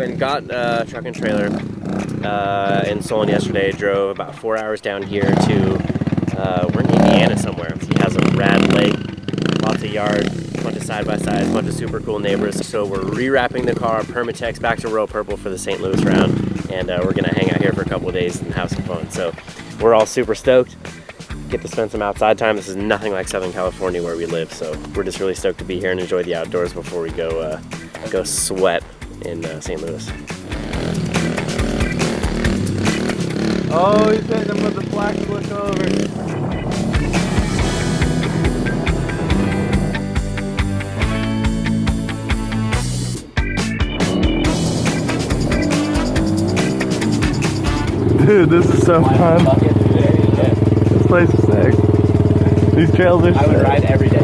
went and got a truck and trailer in Solon yesterday. Drove about 4 hours down here to, we're in Indiana somewhere. He has a rad lake, lots of yard, a bunch of side-by-sides, a bunch of super cool neighbors. So we're rewrapping the car, Permatex back to Royal Purple for the St. Louis round. And we're gonna hang out here for a couple of days and have some fun. So we're all super stoked. Get to spend some outside time. This is nothing like Southern California where we live. So we're just really stoked to be here and enjoy the outdoors before we go sweat in St. Louis. Oh, he's hitting him with the flash flick over. Dude, this is so fun. This place is sick. These trails are sick. I would ride every day.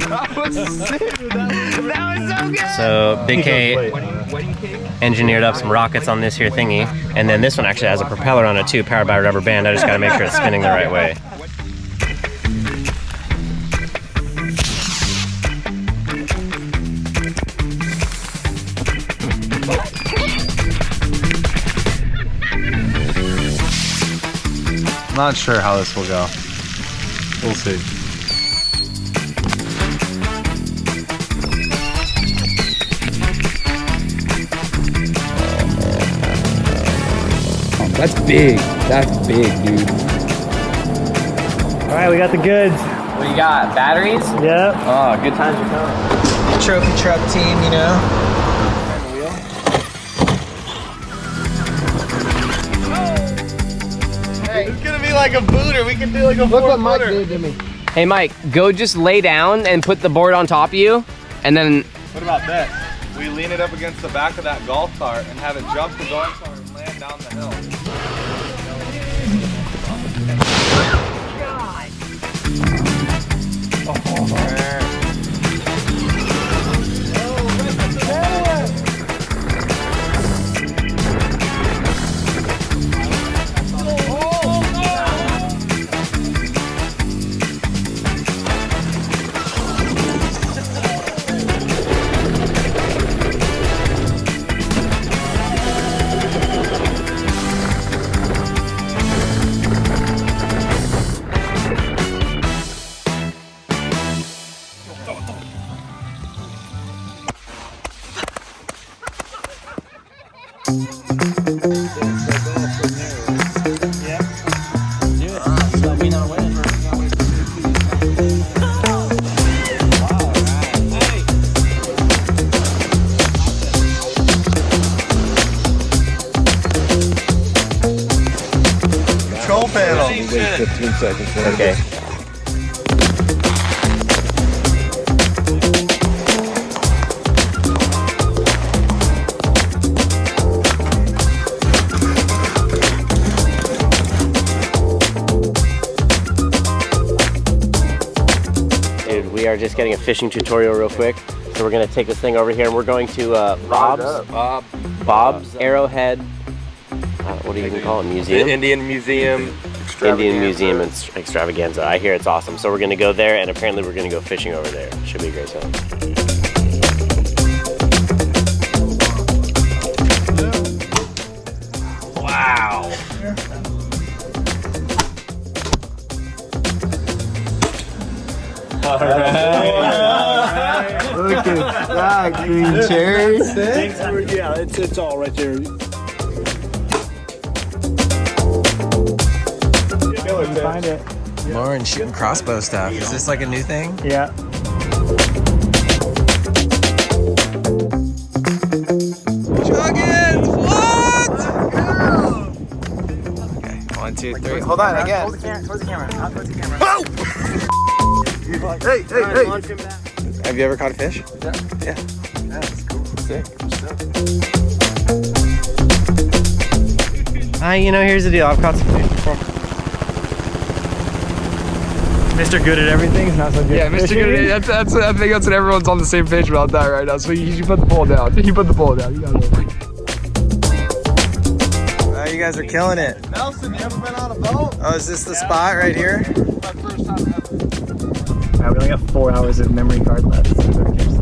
That was sick. That was so good. So Big K engineered up some rockets on this here thingy, and then this one actually has a propeller on it too, powered by a rubber band. I just gotta make sure it's spinning the right way. Not sure how this will go. We'll see. That's big. That's big, dude. All right, we got the goods. What do you got? Batteries? Yep. Oh, good times are coming. Trophy truck team, you know. Hey, it's gonna be like a booter. We can do like a Look what Mike booter. did to me. Hey Mike, go just lay down and put the board on top of you, and then... What about this? We lean it up against the back of that golf cart and have it jump the golf cart and land down the hill. Control panel. Wait 15 seconds. Okay. Dude, we are just getting a fishing tutorial real quick. So we're gonna take this thing over here and we're going to Bob's Arrowhead, what do you even call it, museum? The Indian Museum. Indian Museum Extravaganza. I hear it's awesome. So we're gonna go there, and apparently we're gonna go fishing over there. Should be a great time. Wow. All right. Look at that green cherry. Yeah, it's all right there. Find it. Lauren shooting crossbow stuff. Is this like a new thing? Yeah. Juggins, what? Okay, 1, 2, 3. Hold on, again. Towards the camera. Out towards the camera. Oh! Hey, hey, hey. Have you ever caught a fish? Yeah. Yeah. Yeah, that's cool. Sick. You know, here's the deal. I've caught some fish before. Mr. Good at everything is not so good. Yeah, Mr. Good. I think that's what everyone's on the same page about that right now. So you put the pole down. You put the pole down. You got it over. Oh, you guys are killing it. Nelson, you ever been on a boat? Oh, is this the spot right here? My first time ever. Alright, we only got 4 hours of memory card left. So who cares?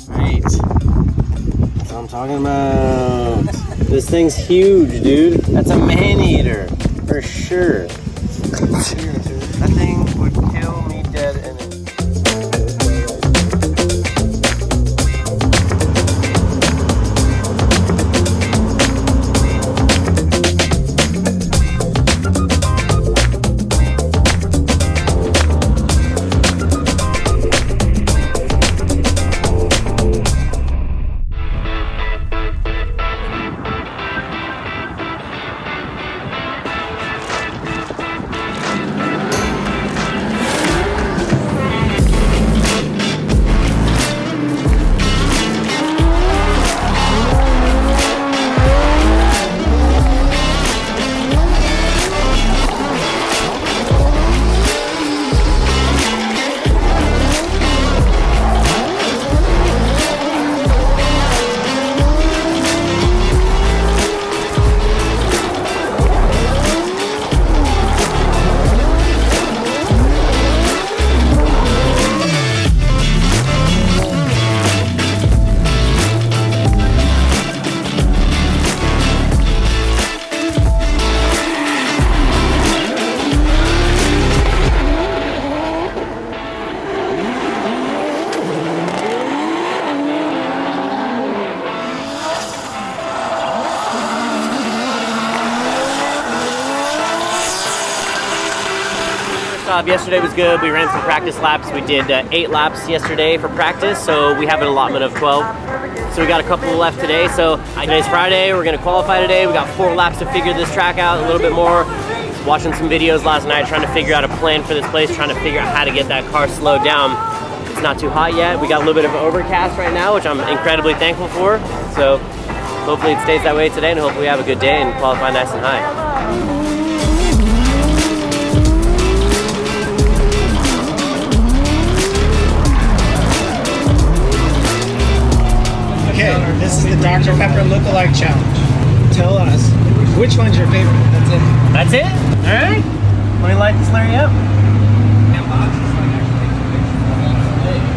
Right. That's what I'm talking about. This thing's huge, dude. That's a man-eater, for sure. That thing would kill me dead in it. Yesterday was good. We ran some practice laps. We did 8 laps yesterday for practice, so we have an allotment of 12. So we got a couple left today. So today's Friday. We're gonna qualify today. We got 4 laps to figure this track out a little bit more. Watching some videos last night, trying to figure out a plan for this place, trying to figure out how to get that car slowed down. It's not too hot yet. We got a little bit of an overcast right now, which I'm incredibly thankful for. So hopefully it stays that way today, and hopefully we have a good day and qualify nice and high. Okay, this is the Dr. Pepper Lookalike Challenge. Tell us, which one's your favorite? That's it. That's it? Alright. Let me light this Larry up.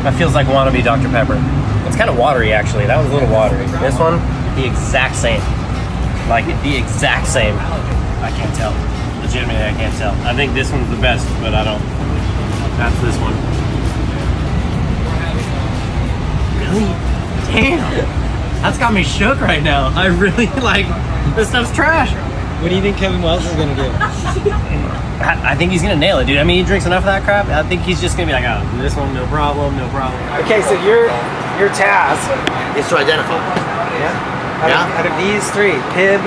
That feels like wannabe Dr. Pepper. It's kind of watery actually. That one's a little watery. This one, the exact same. Like the exact same. I can't tell. Legitimately, I can't tell. I think this one's the best, but I don't. That's this one. Really? Damn, that's got me shook right now. I really like, this stuff's trash. What do you think Kevin Wells is gonna do? I think he's gonna nail it, dude. I mean, he drinks enough of that crap. I think he's just gonna be like, oh, this one, no problem, no problem. Okay, so your task Is to identify. out of these 3, Pib,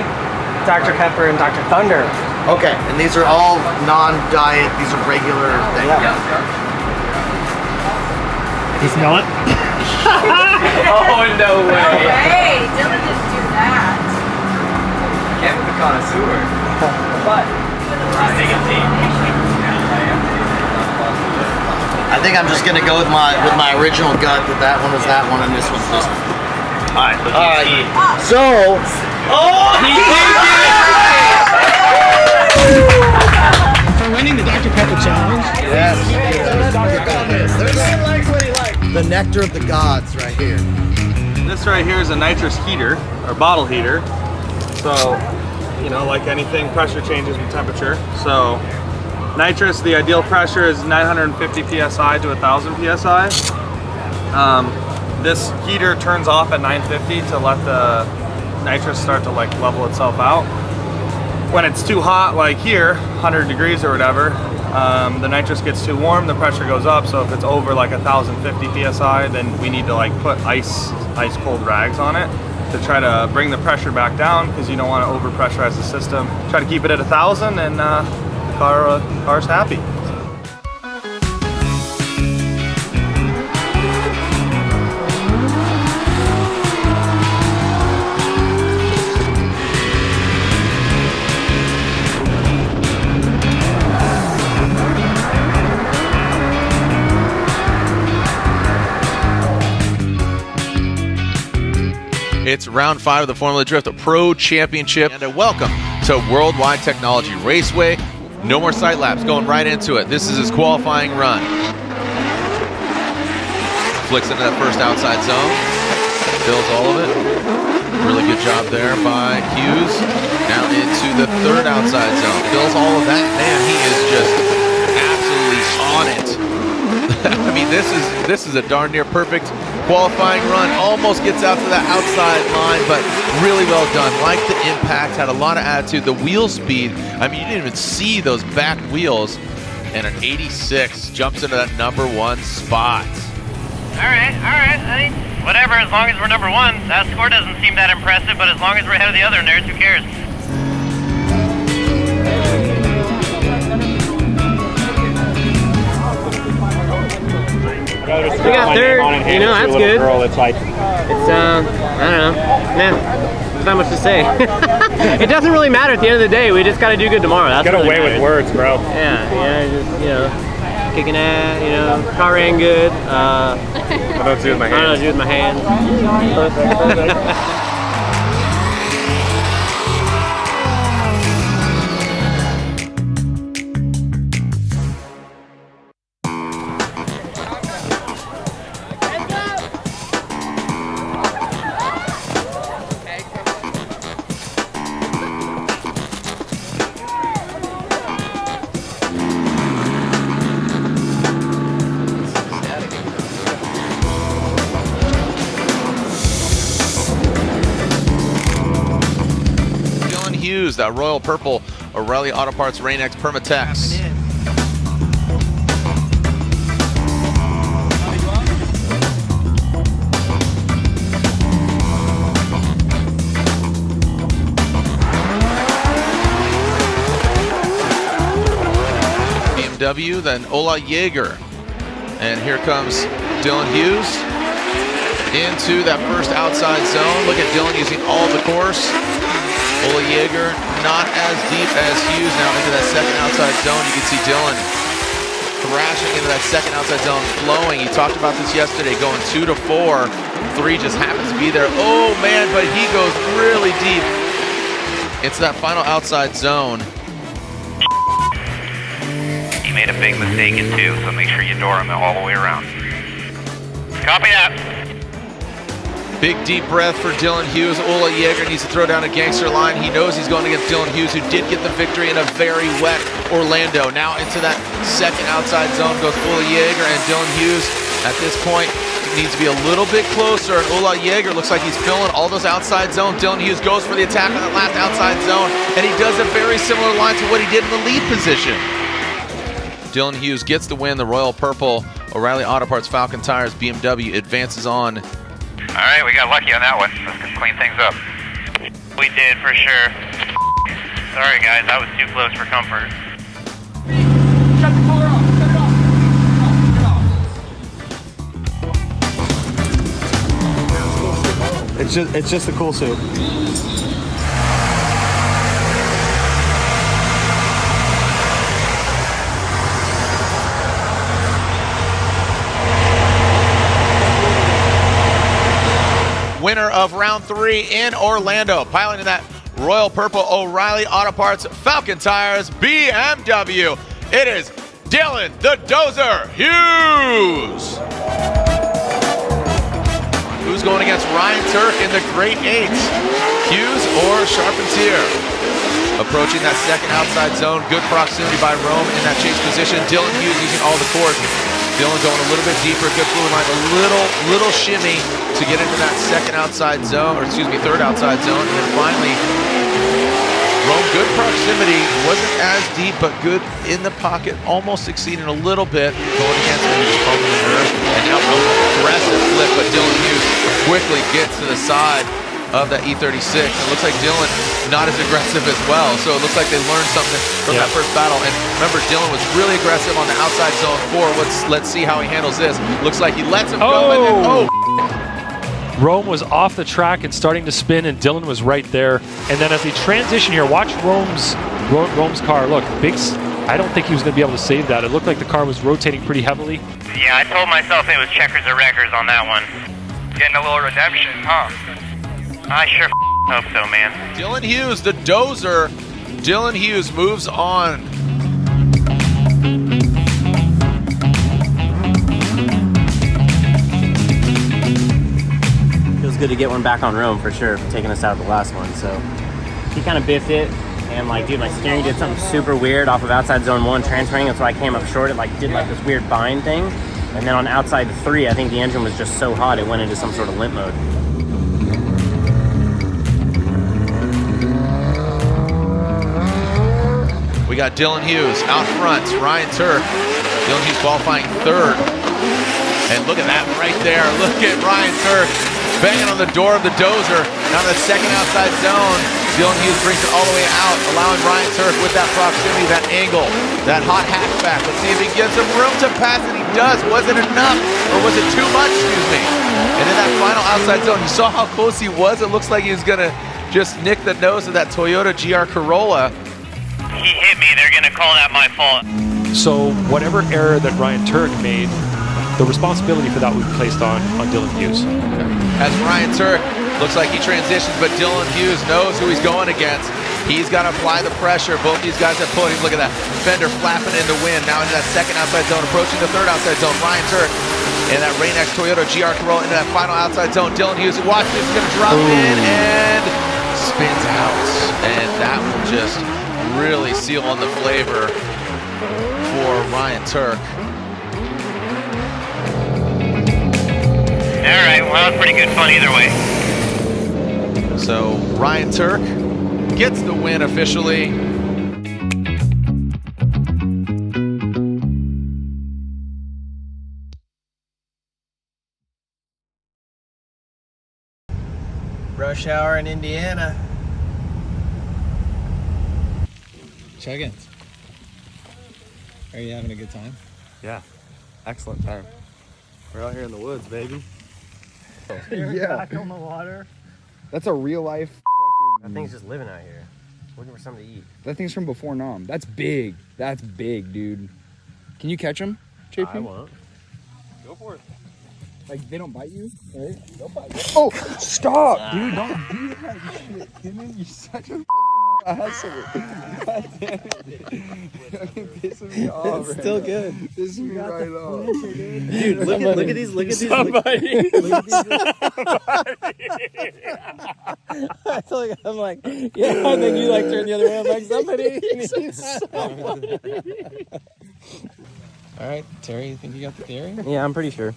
Dr. Pepper, and Dr. Thunder. Okay, and these are all non-diet, these are regular things. He's not. Oh, no way. Hey, Dylan didn't do that. Kevin's the connoisseur. What? I think I'm just gonna go with my original gut that one was that one and this one's this one. Alright, So For winning the Dr. Pepper Challenge. yes. The nectar of the gods right here. This right here is a nitrous heater, or bottle heater. So, you know, like anything, pressure changes with temperature. So, nitrous, the ideal pressure is 950 psi to 1000 psi. This heater turns off at 950 to let the nitrous start to like level itself out. When it's too hot, like here, 100 degrees or whatever, the nitrous gets too warm, the pressure goes up. So if it's over like 1050 psi, then we need to like put ice cold rags on it to try to bring the pressure back down, because you don't want to over pressurize the system. Try to keep it at 1000 and the car's happy. It's round 5 of the Formula Drift Pro Championship, and a welcome to Worldwide Technology Raceway. No more sight laps, going right into it. This is his qualifying run. Flicks into that first outside zone, fills all of it. Really good job there by Hughes. Now into the third outside zone, fills all of that. Man, he is just absolutely on it. I mean, this is a darn near perfect qualifying run. Almost gets out to that outside line, but really well done. Like the impact, had a lot of attitude. The wheel speed, I mean, you didn't even see those back wheels. And an 86 jumps into that #1 spot. All right. I mean, whatever, as long as we're #1. That score doesn't seem that impressive, but as long as we're ahead of the other nerds, who cares? We got third, you know, that's good. It's, I don't know, there's not much to say. It doesn't really matter at the end of the day, we just gotta do good tomorrow. That's Get away with words, bro. Yeah, just, you know, kicking ass, you know, car ran good. I don't do with my hands. I don't do with my hands. Hughes, that royal purple O'Reilly Auto Parts Rain-X Permatex. BMW, then Ola Jaeger. And here comes Dylan Hughes into that first outside zone. Look at Dylan using all the course. Ola Jaeger not as deep as Hughes. Now into that second outside zone. You can see Dylan thrashing into that second outside zone, flowing. He talked about this yesterday, going 2 to 4. 3 just happens to be there. Oh man, but he goes really deep. It's that final outside zone. You made a big mistake in 2, so make sure you door him all the way around. Copy that. Big deep breath for Dylan Hughes. Ola Jaeger needs to throw down a gangster line. He knows he's going against Dylan Hughes, who did get the victory in a very wet Orlando. Now into that second outside zone goes Ola Jaeger, and Dylan Hughes at this point needs to be a little bit closer. And Ola Jaeger looks like he's filling all those outside zones. Dylan Hughes goes for the attack on that last outside zone, and he does a very similar line to what he did in the lead position. Dylan Hughes gets the win. The royal purple O'Reilly Auto Parts Falcon Tires BMW advances on. All right, we got lucky on that one. Let's clean things up. We did, for sure. Sorry, guys, that was too close for comfort. Shut the color off. Shut it off. It's just a cool suit. Winner of round 3 in Orlando, piloting that royal purple O'Reilly Auto Parts Falcon Tires BMW. It is Dylan the Dozer Hughes. Who's going against Ryan Turk in the Great 8? Hughes or Charpentier? Approaching that second outside zone. Good proximity by Rome in that chase position. Dylan Hughes using all the course. Dylan going a little bit deeper, good fluid line, a little shimmy to get into that second outside zone, or excuse me, third outside zone. And then finally, Rome, good proximity, wasn't as deep, but good in the pocket, almost succeeding a little bit, going against him, just poking the nerve. And now Rome, aggressive flip, but Dylan Hughes quickly gets to the side of that E36. It looks like Dylan not as aggressive as well, so it looks like they learned something from that first battle. And remember, Dylan was really aggressive on the outside zone 4. Let's see how he handles this. Looks like he lets him go, and then, Rome was off the track and starting to spin, and Dylan was right there. And then as they transition here, watch Rome's car. Look, I don't think he was going to be able to save that. It looked like the car was rotating pretty heavily. Yeah, I told myself it was checkers or wreckers on that one. Getting a little redemption, huh? I sure hope so, man. Dylan Hughes, the dozer. Dylan Hughes moves on. Feels good to get one back on Rome for sure, for taking us out of the last one. So he kind of biffed it, and like, dude, my steering did something super weird off of outside zone 1 transferring. That's why I came up short. It like did like this weird bind thing, and then on outside 3, I think the engine was just so hot it went into some sort of limp mode. We got Dylan Hughes out front, Ryan Turk. Dylan Hughes qualifying 3rd. And look at that right there. Look at Ryan Turk banging on the door of the dozer. Now the second outside zone. Dylan Hughes brings it all the way out, allowing Ryan Turk with that proximity, that angle, that hot hatchback. Let's see if he gets some room to pass, and he does. Was it enough, or was it too much? Excuse me. And in that final outside zone, you saw how close he was. It looks like he was going to just nick the nose of that Toyota GR Corolla. He hit me. They're going to call that my fault. So whatever error that Ryan Turk made, the responsibility for that would be placed on Dylan Hughes. As Ryan Turk looks like he transitions, but Dylan Hughes knows who he's going against. He's got to apply the pressure. Both these guys have put him. Look at that fender flapping in the wind. Now into that second outside zone, approaching the 3rd outside zone. Ryan Turk in that Rain-X Toyota GR Corolla into that final outside zone. Dylan Hughes, watch this, he's going to drop in and spins out. And that will just really seal on the flavor for Ryan Turk. All right, well, it's pretty good fun either way. So Ryan Turk gets the win officially. Rush hour in Indiana. Check-ins. Are you having a good time? Yeah, excellent time. We're out here in the woods, baby. Yeah. Back on the water. That's a real life That thing's just living out here, looking for something to eat. That thing's from before Nam. That's big. That's big, dude. Can you catch him, JP? I won't. Go for it. Like, they don't bite you, right? They'll bite you. Oh, stop, dude. Don't do that shit, Timon. You're such a fucking asshole. God damn it. Fucking pissing me off. It's still good. Pissing me right off. Dude, look at these. Somebody. I feel like I'm like, yeah, and then you like turn the other way. I'm like, somebody. All right, Terry, you think you got the theory? Yeah, I'm pretty sure.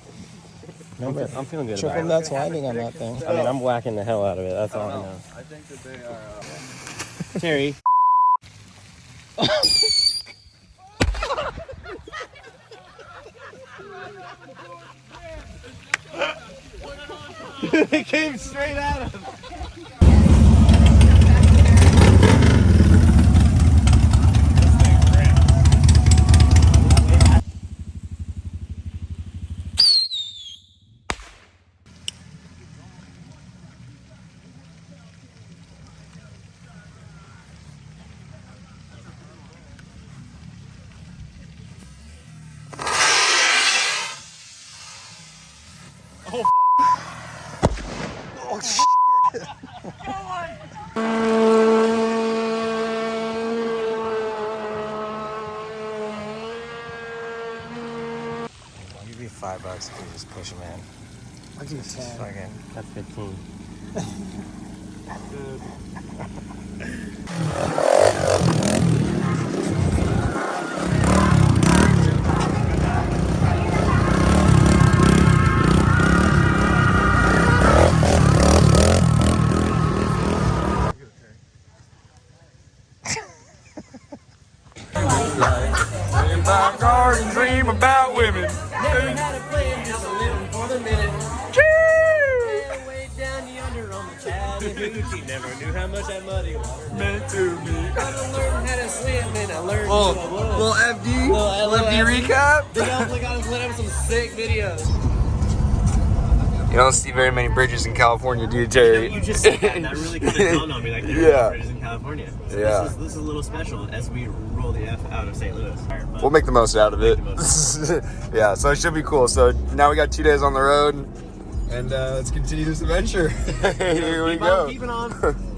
No, I'm feeling good triple about nuts winding on that thing. it. I mean, I'm whacking the hell out of it. That's all I know. I think that they are... Terry. It came straight at him. Oh, shit. I'll give you $5 if you just push him in. I'll give you 10. Fucking. That's 15. Dream about women. Never had a plan, just a living for the minute. Way down yonder on the Chattahoochee. Never knew how much that muddy water meant to me. I learned how to swim and I learned Little FD recap. They also got us lit up some sick videos. You don't see very many bridges in California, do you, Terry? You just said that, and that really kind of dawned on me. Like, there are bridges in California. So Yeah. This is a little special as we roll the F out of St. Louis. We'll make the most out of it. Yeah, so it should be cool. So now we got 2 days on the road. and let's continue this adventure. Here we go. Keeping on.